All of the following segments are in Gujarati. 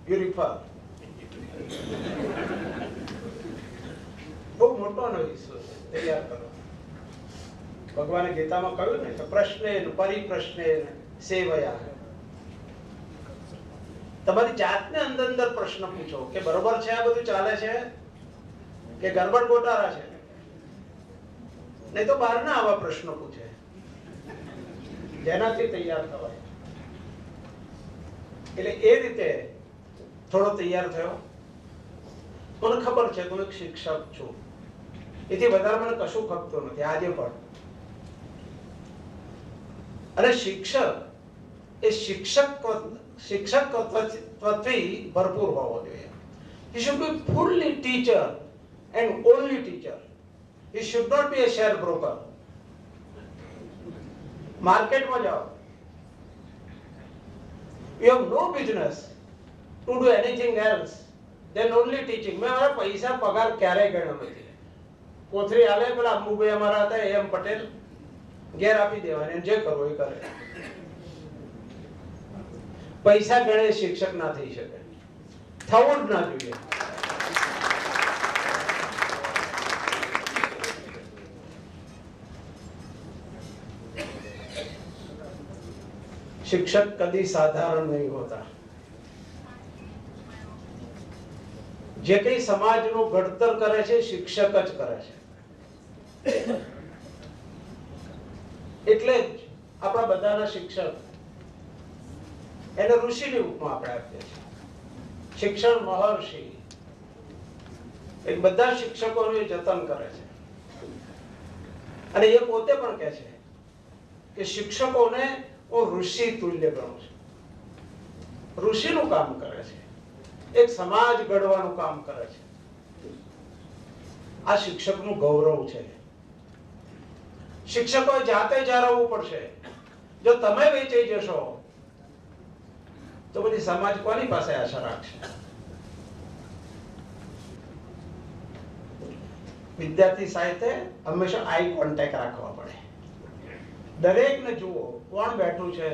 You refer. બહુ મોટો વિશ્વ છે, તૈયાર કરો. ભગવાને ગીતામાં કહ્યું ને કે પ્રશ્નેન પરિપ્રશ્નેન સેવયા. તમારી જાતને અંદર અંદર પ્રશ્ન પૂછો કે બરોબર છે આ બધું ચાલે છે કે ગરબડ ગોટાળા છે. નહીં તો બહારના આવા પ્રશ્નો પૂછે જેનાથી તૈયાર થવાય. એટલે એ રીતે થોડો તૈયાર થયો. મને ખબર છે હું એક શિક્ષક છું, એથી વધારે મને કશું ખપતું નથી આજે પણ. અને શિક્ષક એ શિક્ષકત્વથી ભરપૂર હોવો જોઈએ. He should be fully teacher and only teacher. He should not be a share broker. માર્કેટમાં જાઓ, you have no business to do anything else than only teaching. મેં મારા પૈસા પગાર ક્યારેય ગણ્યો નથી. કોથરી આલે પેલા અંબુભાઈ અમારા હતા એમ પટેલ, ઘેર આપી દેવાની, જે કરવો એ કરે. પૈસા ગણે શિક્ષક ના થઈ શકે, થવું જ ના જોઈએ. શિક્ષક કદી સાધારણ નહીં હોતા. જે કઈ સમાજનું ઘડતર કરે છે શિક્ષક જ કરે છે. એટલે જ આપણા બધાના શિક્ષક એને ઋષિની ઉપમા આપણે આપીએ છીએ. શિક્ષણ મહર્ષિ. એ બધા શિક્ષકોનું જતન કરે છે. અને એ પોતે પણ કહે છે કે શિક્ષકોને હું ઋષિ તુલ્ય ગણું છું. ઋષિનું કામ કરે છે, એક સમાજ ઘડવાનું કામ કરે છે. આ શિક્ષકનું ગૌરવ છે. શિક્ષકોએ જાતે જાળવવું પડશે. જો તમે વેચાઈ જશો તો બધી સમાજ કોની પાસે આશા રાખશે? વિદ્યાર્થી સાથે હંમેશા આઈ કોન્ટેક્ટ રાખવા પડે. દરેકને જુઓ કોણ બેઠું છે,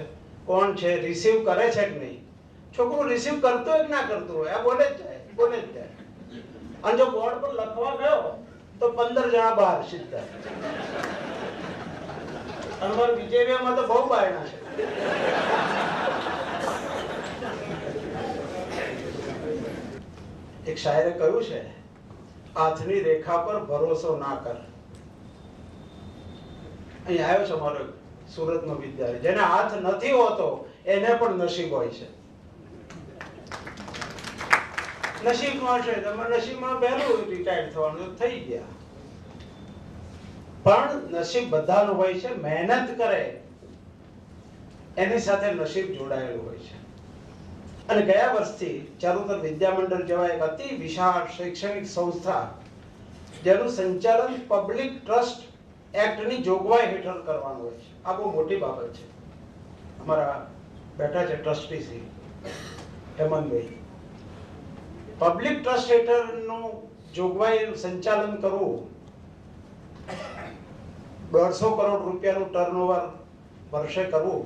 કોણ છે, રિસીવ કરે છે કે નહીં. છોકરું રિસીવ કરતો હોય કે ના કરતો હોય, આ બોલે જ જાય. અને જો બોર્ડ પર લખવા ગયો તો 15 જણા બહાર સીધા. અમાર બીજેપીમાં તો બહુ બાયણા છે. એક શાયરે કહ્યું છે, હાથની રેખા પર ભરોસો ના કર. અહીં આવ્યો છે મારો સુરતનો વિદ્યાર્થી, જેને હાથ નથી હોતો એને પણ નસીબ હોય છે. નસીબમાં છે, તમારે નસીબમાં પહેલું રિટાયર થવાનું થઈ ગયા. પણ નસીબ બધાનું હોય છે. મહેનત કરે એની સાથે નસીબ જોડાયેલું હોય છે. અને ગયા વર્ષથી ચારુતર વિદ્યામંડળ જેવા એક અતિ વિશાળ શૈક્ષણિક સંસ્થા જેનું સંચાલન પબ્લિક ટ્રસ્ટ એક્ટની જોગવાઈ હેઠળ કરવાનું હોય છે. આ બહુ મોટી બાબત છે. અમારા બેઠા છે ટ્રસ્ટી શ્રી હેમંતભાઈ. પબ્લિક ટ્રસ્ટ હેઠળનું જોગવાઈ સંચાલન કરવું, 150 કરોડ રૂપિયાનું ટર્નઓવર વર્ષે કરવું,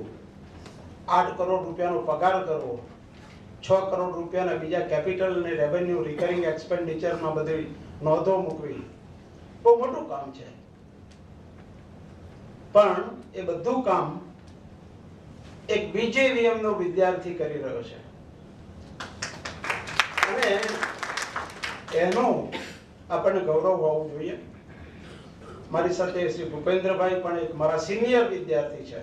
8 કરોડ રૂપિયાનો પગાર કરવો, 6 કરોડ રૂપિયાના બીજા કેપિટલ અને રેવન્યુ રિકરિંગ એક્સપેન્ડિચરમાં બધી નોંધો મૂકવી, બહુ મોટું કામ છે. પણ એ બધું કામ એક BJVM નો વિદ્યાર્થી કરી રહ્યો છે. અને એનું આપણને ગૌરવ હોવું જોઈએ. મારી સાથે શ્રી ભૂપેન્દ્રભાઈ પણ એક મારા સિનિયર વિદ્યાર્થી છે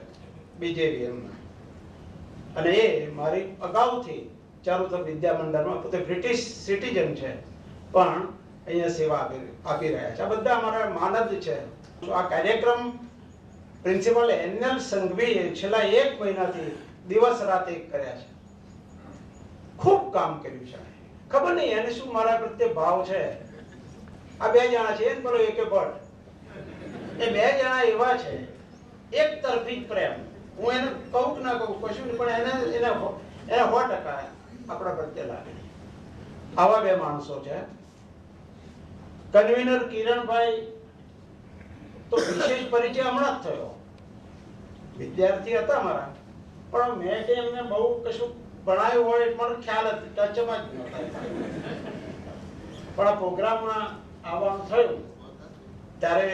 BJVM. અને એ મારી અગાઉથી ચારુતર વિદ્યામંડળમાં, પોતે બ્રિટિશ સિટીઝન છે પણ અહીંયા સેવા આપી રહ્યા છે. આ બધા અમારા માનદ છે. આ કાર્યક્રમ પ્રિન્સિપલ NL સંઘવીએ છેલ્લા 1 મહિનાથી દિવસ રાત એક કર્યા છે. ખૂબ કામ કર્યું છે. ખબર નહીં એને શું મારા પ્રત્યે ભાવ છે. આ 2 જણા છે, પેલો એકે ભટ્ટ. એ 2 જણા એવા છે, એક તરફી પ્રેમ. હું એને કહું કે ના કહું કશું નહીં, પણ એને 100% આપણા પ્રત્યે લાગે. આવા 2 માણસો છે. કન્વીનર કિરણભાઈ તો વિશેષ પરિચય હમણાં જ થયો. વિદ્યાર્થી હતા મારા, પણ મેં કે એમને બહુ કશું ભણાયું હોય એટલે મને ખ્યાલ જ ટચમાં જ ન થાય. પણ આ પ્રોગ્રામમાં આવવાનું થયું ત્યારે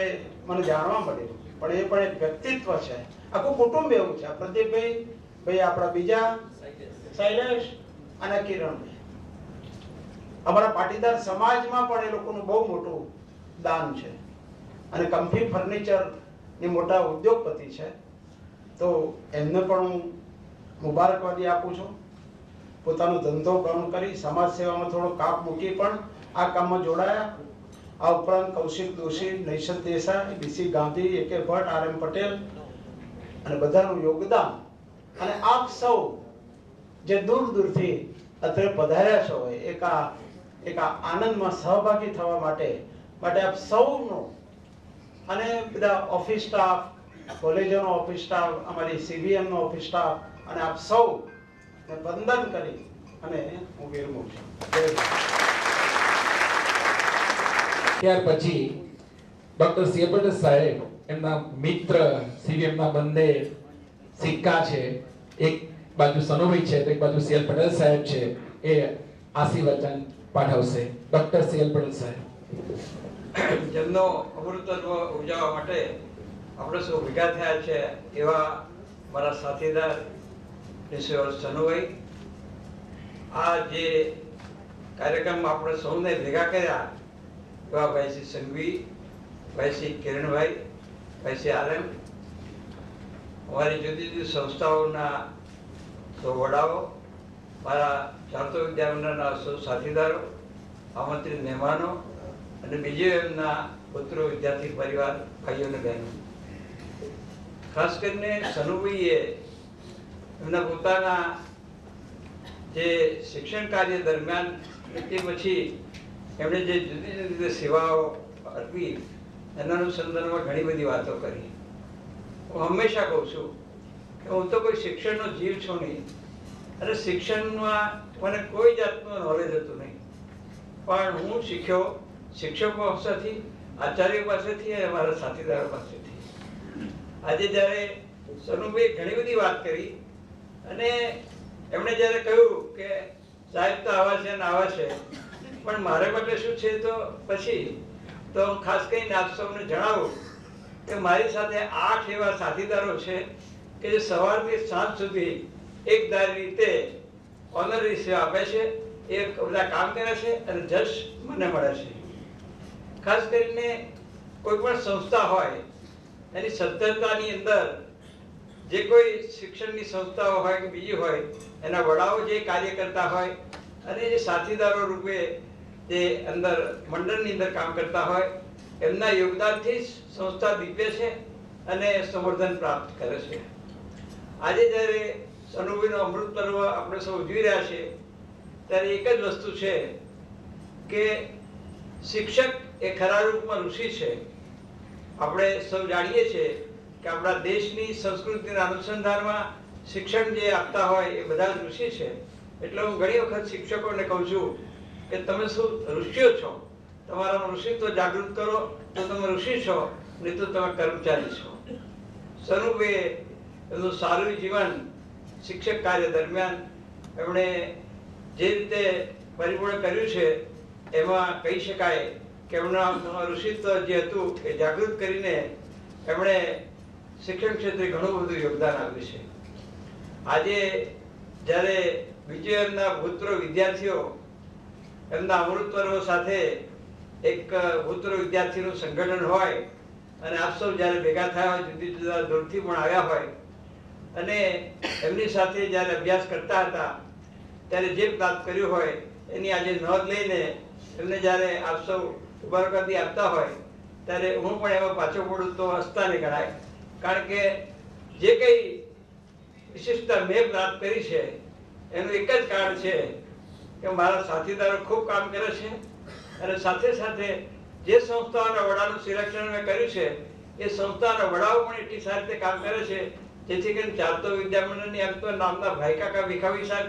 મને જાણવા મળ્યું. પણ એ પણ એક વ્યક્તિત્વ છે, આખું કુટુંબ એવું છે. પ્રદીપભાઈ, ભાઈ આપણા બીજા શૈલેષ અને કિરણભાઈ, અમારા પાટીદાર સમાજમાં પણ એ લોકોનું બહુ મોટું દાન છે અને કમ્ફી ફર્નિચર ની મોટા ઉદ્યોગપતિ છે. તો એમને પણ હું મુબારકવાદી આપું છું. પોતાનો ધંધો બંધ કરી સમાજ સેવામાં થોડો કાપ મૂકી પણ આ કામમાં જોડાયા. આ ઉપરાંત કૌશિક દોશી, નૈશદ દેસાઈ, બીસી ગાંધી, એકે ભટ્ટ, આર એમ પટેલ અને બધાનું યોગદાન. અને આપ સૌ જે દૂર દૂરથી અત્યારે પધાર્યા છો એક આ આનંદમાં સહભાગી થવા માટે આપ સૌનો અને બધા ઓફિસ સ્ટાફ, કોલેજોનો ઓફિસ સ્ટાફ, અમારી CBM નો ઓફિસ સ્ટાફ અને આપ સૌ વંદન કરી અને હું વિરમું છું. ત્યાર પછી ડોક્ટર CA પટેલ સાહેબ, એમના મિત્ર CBM ના બંને સિક્કા છે, એક બાજુ સનુભાઈ છે તો એક બાજુ CL પટેલ સાહેબ છે, એ આશીર્વચન પાઠવશે. ડોક્ટર CL પટેલ સાહેબ. જેમનો અમૃતત્વ ઉજવવા માટે આપણે સૌ ભેગા થયા છે એવા મારા સાથીદાર સનુભાઈ, આ જે કાર્યક્રમ આપણે સૌને ભેગા કર્યા એવા ભાઈ શ્રી સંઘવી, ભાઈ શ્રી કિરણભાઈ, ભાઈ શ્રી RM, અમારી જુદી જુદી સંસ્થાઓના સૌ વડાઓ, મારા ચારતો વિદ્યામંડળના સૌ સાથીદારો, આમંત્રિત મહેમાનો અને બીજે એમના પુત્રો, વિદ્યાર્થી પરિવાર, ભાઈઓ અને બહેનો. ખાસ કરીને સનુભાઈએ એમના પોતાના જે શિક્ષણ કાર્ય દરમિયાન તે પછી એમણે જે જુદી જુદી સેવાઓ આપી એના અનુસંધાનમાં ઘણી બધી વાતો કરી. હું હંમેશા કહું છું કે હું તો કોઈ શિક્ષણનો જીવ છું નહીં અને શિક્ષણમાં મને કોઈ જાતનું નોલેજ હતું નહીં, પણ હું શીખ્યો શિક્ષકો પાસેથી, આચાર્યો પાસેથી અને મારા સાથીદારો પાસેથી. આજે જ્યારે સનુભાઈ ઘણી બધી વાત કરી અને એમણે જ્યારે કહ્યું કે સાહેબ તો આવા છે ને આવા છે, પણ મારે માટે શું છે, તો પછી તો ખાસ કરીને આપ સૌને જણાવું કે મારી સાથે 8 એવા સાથીદારો છે કે જે સવારથી સાંજ સુધી એકધારી રીતે ઓનરરી સેવા આપે છે, એ બધા કામ કરે છે અને જશ મને મળે છે. ખાસ કરીને કોઈ પણ સંસ્થા હોય એની સદ્ધરતાની અંદર જે કોઈ શિક્ષણની સંસ્થાઓ હોય કે બીજી હોય, એના વડાઓ જે કાર્ય કરતા હોય અને જે સાથીદારો રૂપે જે અંદર મંડળની અંદર કામ કરતા હોય, એમના યોગદાનથી સંસ્થા દિવ્ય છે અને સંવર્ધન પ્રાપ્ત કરે છે. આજે જ્યારે સનુભાઈનો અમૃત પર્વ આપણે સૌ ઉજવી રહ્યા છીએ ત્યારે એક જ વસ્તુ છે કે શિક્ષક એ ખરા રૂપમાં ઋષિ છે. આપણે સૌ જાણીએ છીએ કે આપણા દેશની સંસ્કૃતિના અનુસંધાનમાં શિક્ષણ જે આપતા હોય એ બધા ઋષિ છે. એટલે હું ઘણી વખત શિક્ષકોને કહું છું કે તમે શું ઋષિઓ છો, તમારામાં ઋષિત્વ જાગૃત કરો તો તમે ઋષિ છો, નહીં તો તમે કર્મચારી છો. સનુભાઈએ એમનું સારું જીવન શિક્ષક કાર્ય દરમિયાન એમણે જે રીતે પરિપૂર્ણ કર્યું છે એમાં કહી શકાય કે એમના ઋષિત્વ જે હતું એ જાગૃત કરીને એમણે શિક્ષણ ક્ષેત્રે ઘણું બધું યોગદાન આપ્યું છે. આજે જ્યારે બીજા એમના ભૂતપૂર્વ વિદ્યાર્થીઓ એમના અમૃત પર્વ સાથે એક ભૂતપૂર્વ વિદ્યાર્થીનું સંગઠન હોય અને આપ સૌ જ્યારે ભેગા થયા હોય, જુદી જુદા દૂરથી પણ આવ્યા હોય અને એમની સાથે જ્યારે અભ્યાસ કરતા હતા ત્યારે જે પ્રાપ્ત કર્યું હોય એની આજે નોંધ લઈને એમને જ્યારે આપ સૌ મુબારકબાદી આપતા હોય ત્યારે હું પણ એમાં પાછો પડું તો હસતાને ગણાય. કારણ કે જે કંઈ વિશિષ્ટતા મેં પ્રાપ્ત કરી છે એનું એક જ કારણ છે કે મારા સાથીદારો ખૂબ કામ કરે છે અને સાથે સાથે જે સંસ્થાઓના વડાનું સિલેક્શન મેં કર્યું છે એ સંસ્થાના વડાઓ પણ એટલી સારી રીતે કામ કરે છે જેથી કરીને ચારતો વિદ્યામંડળની આમ તો નામના ભાઈ કાકા ભીખાવી સાહેબ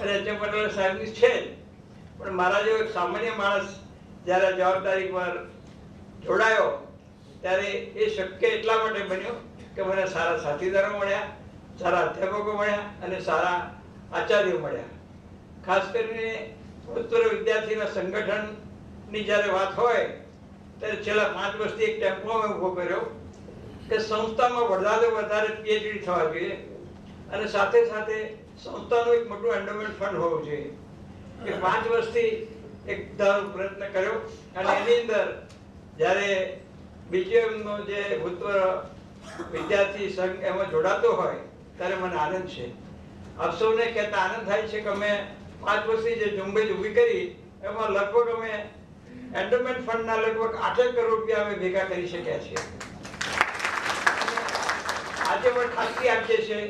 અને HM પટેલ સાહેબની છે જ, પણ મારા જેવો એક સામાન્ય માણસ જ્યારે જવાબદારી પર જોડાયો ત્યારે એ શક્ય એટલા માટે બન્યો કે મને સારા સાથીદારો મળ્યા, સારા અધ્યાપકો મળ્યા અને સારા આચાર્યો મળ્યા. ખાસ કરીને ભૂતપૂર્વ વિદ્યાર્થીના સંગઠનની જ્યારે વાત હોય ત્યારે છેલ્લા 5 વર્ષથી એક ટેમ્પો મેં ઊભો કર્યો કે સંસ્થામાં વધારે પીએચડી થવા જોઈએ અને સાથે સાથે સંસ્થાનું એક મોટું એન્ડોમેન્ટ ફંડ હોવું જોઈએ. કે 5 વર્ષથી એક ધારો પ્રયત્ન કર્યો અને એની અંદર જ્યારે બીજેએમનો જે ભૂતપૂર્વ વિદ્યાર્થી સંઘ એમાં જોડાતો હોય ત્યારે મને આનંદ છે. આપ સૌને કહેતા આનંદ થાય છે કે અમે 5 વર્ષથી જે ઝુંબેશ ઊભી કરી એમાં લગભગ અમે એન્ડોમેન્ટ ફંડના લગભગ 8 કરોડ રૂપિયા અમે ભેગા કરી શક્યા છીએ. આજે પણ ખાતરી આપીએ છીએ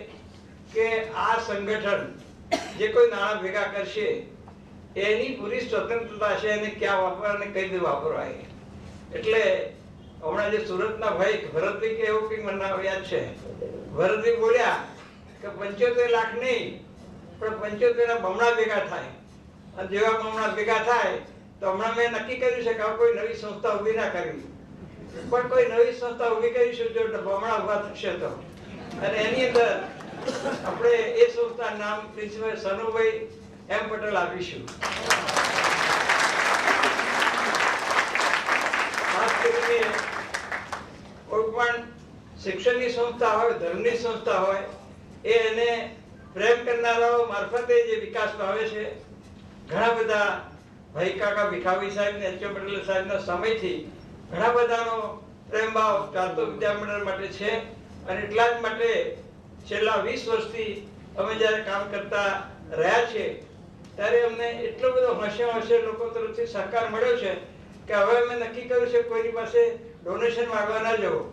કે આ સંગઠન જે કોઈ નાણાં ભેગા કરશે એની પૂરી સ્વતંત્રતા છે એને ક્યાં વાપરવા અને કઈ રીતે વાપરવા. એટલે હમણાં જે સુરતના ભાઈ ભરતભાઈ કે એવું કંઈક મને યાદ છે, ભરતભાઈ બોલ્યા કે 75 લાખ નહીં પણ 75 ના બમણા ભેગા થાય. અને જેવા બમણા ભેગા થાય તો હમણાં મેં નક્કી કર્યું છે કે કોઈ નવી સંસ્થા ઊભી ના કરવી, પણ કોઈ નવી સંસ્થા ઊભી કરીશું જો બમણા ઊભા થશે તો. અને એની અંદર આપણે એ સંસ્થાનું નામ પ્રિન્સિપલ સનુભાઈ એમ પટેલ આપીશું. ખાસ કરીને કોઈ પણ શિક્ષણની સંસ્થા હોય, ધર્મની સંસ્થા હોય, એને પ્રેમ કરનારાઓ મારફતે જે વિકાસ પામે છે. ઘણા બધા ભાઈ કાકા ભીખાભાઈ સાહેબ ને એચ પટેલ સાહેબના સમયથી ઘણા બધાનો પ્રેમ ભાવ ચાલતો વિદ્યામંડળ માટે છે. અને એટલા જ માટે છેલ્લા 20 વર્ષથી અમે જ્યારે કામ કરતા રહ્યા છીએ ત્યારે અમને એટલો બધો હોંશે લોકો તરફથી સહકાર મળ્યો છે કે હવે અમે નક્કી કર્યું છે કોઈની પાસે ડોનેશન માંગવા ના જવું.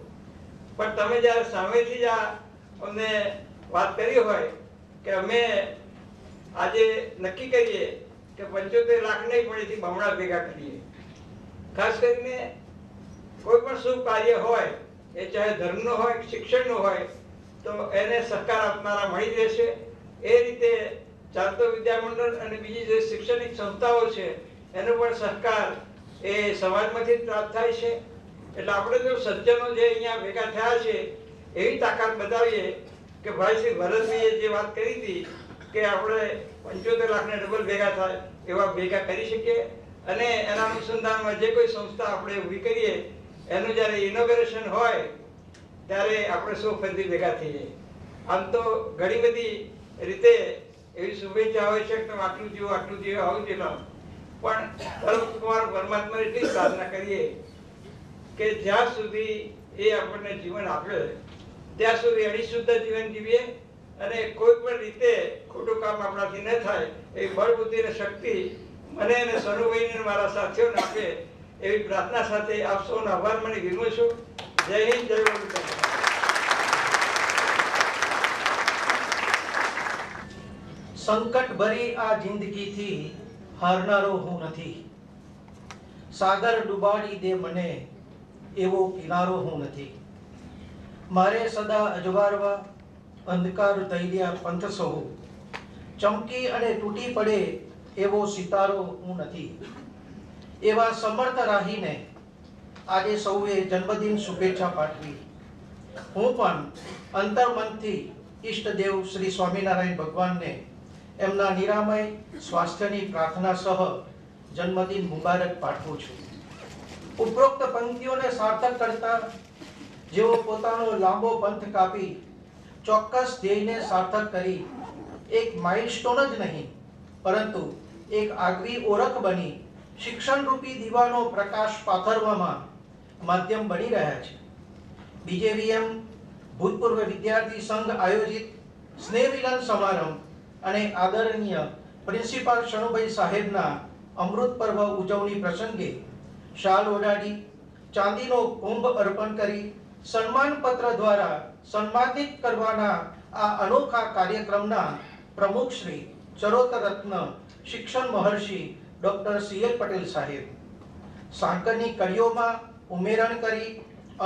પણ તમે જ્યારે સામેથી જ અમને વાત કરી હોય કે અમે આજે નક્કી કરીએ કે 75 લાખ નહીં પણ એથી બમણા ભેગા કરીએ. ખાસ કરીને કોઈ પણ શુભ કાર્ય હોય એ ચાહે ધર્મનું હોય કે શિક્ષણનું હોય તો એને સહકાર આપનારા મળી રહેશે. એ રીતે ચાલતો વિદ્યામંડળ અને બીજી જે શૈક્ષણિક સંસ્થાઓ છે એનો પણ સહકાર એ સમાજમાંથી જ પ્રાપ્ત થાય છે. એટલે આપણે જો સજ્જનો જે અહીંયા ભેગા થયા છે એવી તાકાત બતાવીએ કે ભાઈ શ્રી ભરતભાઈએ જે વાત કરી હતી કે આપણે 75 લાખને ડબલ ભેગા થાય એવા ભેગા કરી શકીએ. અને એના અનુસંધાનમાં જે કોઈ સંસ્થા આપણે ઊભી કરીએ એનું જ્યારે ઇનોગ્રેશન હોય ત્યારે આપણે સૌ ફરીથી ભેગા થઈએ. આમ તો ઘણી બધી રીતે એવી શુભેચ્છા હોય છે કે તમે આટલું જીવો આવું જીવો, પણ પરમકુમાર પરમાત્મા એટલી પ્રાર્થના કરીએ કે જ્યાં સુધી એ આપણને જીવન આપે ત્યાં સુધી અણિશુદ્ધ જીવન જીવીએ અને કોઈ પણ રીતે ખોટું કામ આપણાથી ન થાય એ બળ બુદ્ધિ અને શક્તિ મને અને સનુભાઈને મારા સાથીઓને આપે એવી પ્રાર્થના સાથે આપ સૌનો આભાર માની વિનવું છું. જય હિન્દ, જય વંદે. સંકટ ભરી આ જિંદગીથી હારનારો હું નથી, સાગર ડુબાડી દે મને એવો કિનારો હું નથી. મારે સદા અજવાળવા અંધકાર તૈલ્યા પંથ સહુ, ચમકી અને તૂટી પડે એવો સિતારો હું નથી. એવા સમર્થ રાહીને આજે સૌએ જન્મદિન શુભેચ્છા પાઠવી. હું પણ અંતર્મનથી ઈષ્ટદેવ શ્રી સ્વામિનારાયણ ભગવાનને એમના નિરામય સ્વાસ્થ્યની પ્રાર્થના સહ જન્મદિન મુબારક પાઠવું છું. ઉપરોક્ત પંક્તિઓને સાર્થક કરતા જેઓ પોતાનો લાંબો પંથ કાપી ચોક્કસ ધ્યેયને સાર્થક કરી એક માઇલસ્ટોન જ નહીં પરંતુ એક આગવી ઓળખ બની શિક્ષણ રૂપી દીવાનો પ્રકાશ પાથરવામાં માધ્યમ બની રહ્યા છે. બીજેવીએમ ભૂતપૂર્વ વિદ્યાર્થી સંઘ આયોજિત સ્નેહ મિલન સમારંભ અને આદરણીય પ્રિન્સિપાલ શણુભાઈ સાહેબના અમૃત પર્વ ઉજવણી પ્રસંગે શાલ ઓઢાડી ચાંદીનો કુંભ અર્પણ કરી સન્માન પત્ર દ્વારા સન્માનિત કરવાના આ અનોખા કાર્યક્રમના પ્રમુખ શ્રી ચરોતર રત્ન શિક્ષણ મહર્ષિ ડોક્ટર CL પટેલ સાહેબ સાંકરની કડીઓમાં ઉમેરણ કરી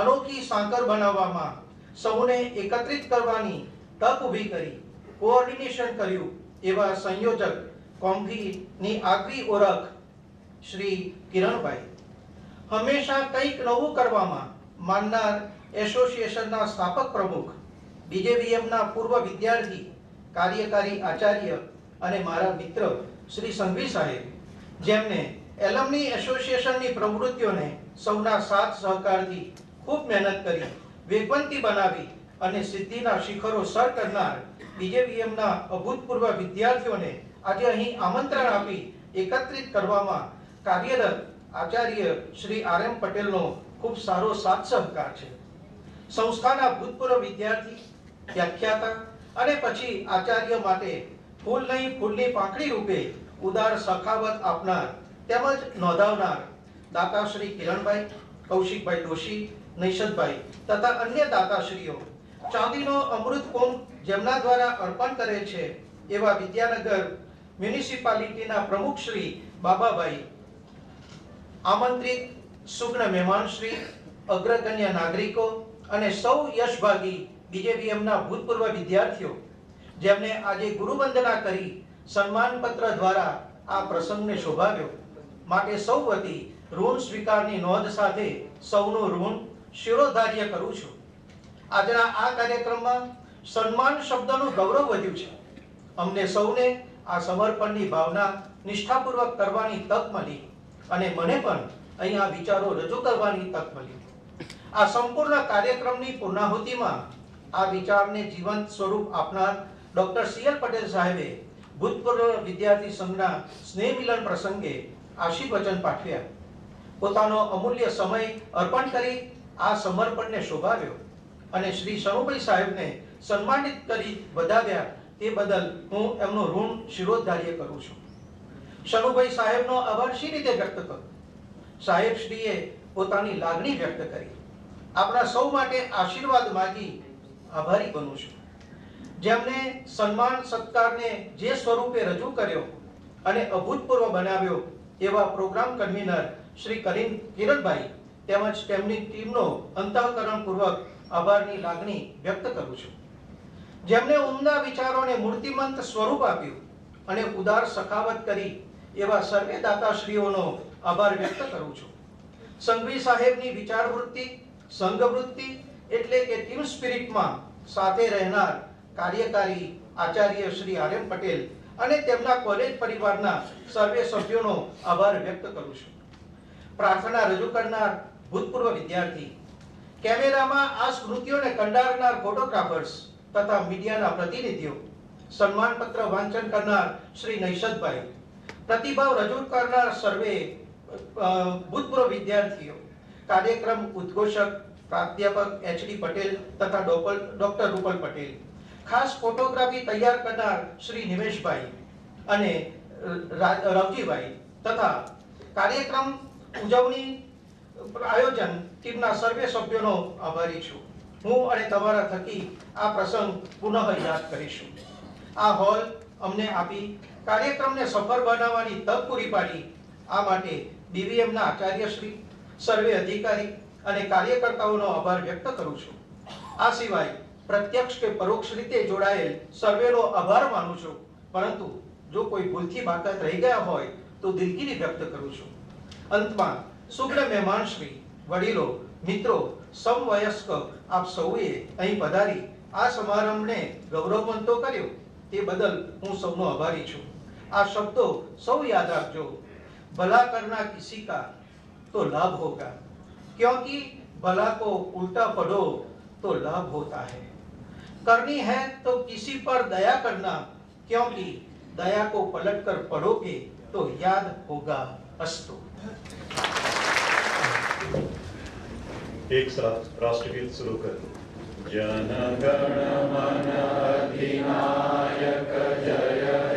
અનોખી સાંકર બનાવવામાં સૌને એકત્રિત કરવાની તક ઊભી કરી કોઓર્ડિનેશન કર્યું એવા સંયોજક કોમ્ફીની આગવી ઓળખ શ્રી કિરણભાઈ, હંમેશા કંઈક નવું કરવામાં માનનાર એસોસિએશનના સ્થાપક પ્રમુખ, બીજેવીએમના પૂર્વ વિદ્યાર્થી કાર્યકારી આચાર્ય અને મારા મિત્ર શ્રી સંઘવી સાહેબ, જેમને એલમની એસોસિએશનની પ્રવૃત્તિઓને સૌના સાથ સહકારથી ખૂબ મહેનત કરી વેગવંતી બનાવી અને સિદ્ધિના શિખરો સર કરનાર બીજેવીએમના અભૂતપૂર્વ વિદ્યાર્થીઓને આજે અહીં આમંત્રણ આપી એકત્રિત કરવામાં કાર્યરત આચાર્ય શ્રી આર.એમ. પટેલનો ખૂબ સારો સાથ સહકાર છે. સંસ્થાના ભૂતપૂર્વ વિદ્યાર્થી, વ્યાખ્યાતા અને પછી આચાર્ય માટે ફૂલ નહીં ફૂલની પાંખડી રૂપે ઉદાર સખાવત આપનાર તેમજ નોંધાવનાર દાતાશ્રી કિરણભાઈ, કૌશિકભાઈ દોશી, નૈશદભાઈ તથા અન્ય દાતાશ્રીઓ ચાંદીનો અમૃત કુંભ જેમના દ્વારા અર્પણ કરે છે એવા વિદ્યાનગર મ્યુનિસિપાલિટીના પ્રમુખ શ્રી બાબાભાઈ, આમંત્રિત સુગ્ન મહેમાનશ્રી, અગ્રગણ્ય નાગરિકો અને સૌ યશભાગી બીજેવીએમના ભૂતપૂર્વ વિદ્યાર્થીઓ, જેમને આજે ગુરુવંદના કરી સન્માનપત્ર દ્વારા આ પ્રસંગને શોભાવ્યો, માટે સૌ વતી ઋણ સ્વીકારની નોંધ સાથે સૌનું ઋણ શિરોધાર્ય કરું છું. આજના આ કાર્યક્રમમાં સન્માન શબ્દનું ગૌરવ વધ્યું છે. અમને સૌને આ સમર્પણની ભાવના નિષ્ઠાપૂર્વક કરવાની તક મળી અને મને પણ અહીં આ વિચારો રજૂ કરવાની તક મળી. આ સંપૂર્ણ કાર્યક્રમની પૂર્ણાહુતિમાં આ વિચારને જીવંત સ્વરૂપ આપનાર ડોક્ટર સી.એલ. પટેલ સાહેબે ભૂતપૂર્વ વિદ્યાર્થી સંઘના સ્નેહ મિલન પ્રસંગે આશીર્વચન પાઠવ્યા. પોતાનો અમૂલ્ય સમય અર્પણ કરી આ સમર્પણને શોભાવ્યો અને શ્રી સણુભાઈ સાહેબને સન્માનિત કરી વધાવ્યા. તે બદલ હું એમનું ઋણ શિરોધાર્ય કરું છું. સણુભાઈ સાહેબનો આભાર શી રીતે વ્યક્ત કરું? સાહેબશ્રીએ પોતાની લાગણી વ્યક્ત કરી. આપણા સૌ માટે આશીર્વાદ માંગી આભારી બનું છું. જેમને સન્માન સત્કારને જે સ્વરૂપે રજૂ કર્યો અને અભૂતપૂર્વ બનાવ્યો એવા પ્રોગ્રામ કન્વીનર શ્રી કિરણભાઈ તેમજ તેમની ટીમનો અંતઃકરણપૂર્વક આભારની લાગણી વ્યક્ત કરું છું. જેમને ઉમદા વિચારોને મૂર્તિમંત સ્વરૂપ આપ્યું અને ઉદાર સખાવત કરી એવા સર્વે દાતાશ્રીઓનો આભાર વ્યક્ત કરું છું. સંઘવી સાહેબની વિચારવૃત્તિ, સંઘવૃત્તિ એટલે કે ટીમ સ્પિરિટમાં સાથે રહેનાર કાર્યકારી આચાર્ય શ્રી આર.એમ. પટેલ અને તેમના કોલેજ પરિવારના સર્વે સભ્યોનો આભાર વ્યક્ત કરું છું. પ્રાર્થના રજૂ કરનાર ભૂતપૂર્વ વિદ્યાર્થી, કેમેરામાં આ સ્મૃતિઓને કંડારનાર ફોટોગ્રાફર્સ તથા મીડિયાના પ્રતિનિધિઓ, સન્માનપત્ર વાંચન કરનાર શ્રી નૈશદભાઈ, પ્રતિભાવ રજૂ કરનાર સર્વે ભૂતપૂર્વ વિદ્યાર્થીઓ, કાર્યક્રમ ઉદ્ઘોષક પ્રાધ્યાપક એચ.ડી. પટેલ તથા ડોક્ટર રૂપલ પટેલ, ખાસ ફોટોગ્રાફી તૈયાર કરનાર શ્રી નિમેશભાઈ અને રવજીભાઈ તથા કાર્યક્રમ ઉજવણી આયોજન ટીમના સર્વે સભ્યોનો આભારી છું. હું અને તમારા થકી આ પ્રસંગ પુનઃ યાદ કરીશું. આ હોલ અમને આપી કાર્યક્રમને સફળ બનાવવાની તક પૂરી પાડી, આ માટે બીવીએમના આચાર્યશ્રી, સર્વે અધિકારી અને કાર્યકર્તાઓનો આભાર વ્યક્ત કરું છું. આ સિવાય પ્રત્યક્ષ કે પરોક્ષ રીતે જોડાયેલ સર્વેનો આભાર માનું છું, પરંતુ જો કોઈ ભૂલથી બાકાત રહી ગયા હોય તો દિલગીરી વ્યક્ત કરું છું. અંતમાં શુભ્ર મહેમાનશ્રી, વડીલો, મિત્રો, સમવયસ્ક આપ સૌએ અહીં પધારી આ સમારંભને ગૌરવવંતો કર્યો તે બદલ હું સૌનો આભારી છું. આ શબ્દો સૌ યાદ રાખજો, ભલા કરના કિસી કા તો લાભ હોગા, क्योंकि भला को उल्टा पढ़ो तो लाभ होता है. करनी है तो किसी पर दया करना, क्योंकि दया को पलट कर पढ़ोगे तो याद होगा. अस्तु. एक साथ राष्ट्रगीत शुरू कर. जन गण मन अधिनायक जय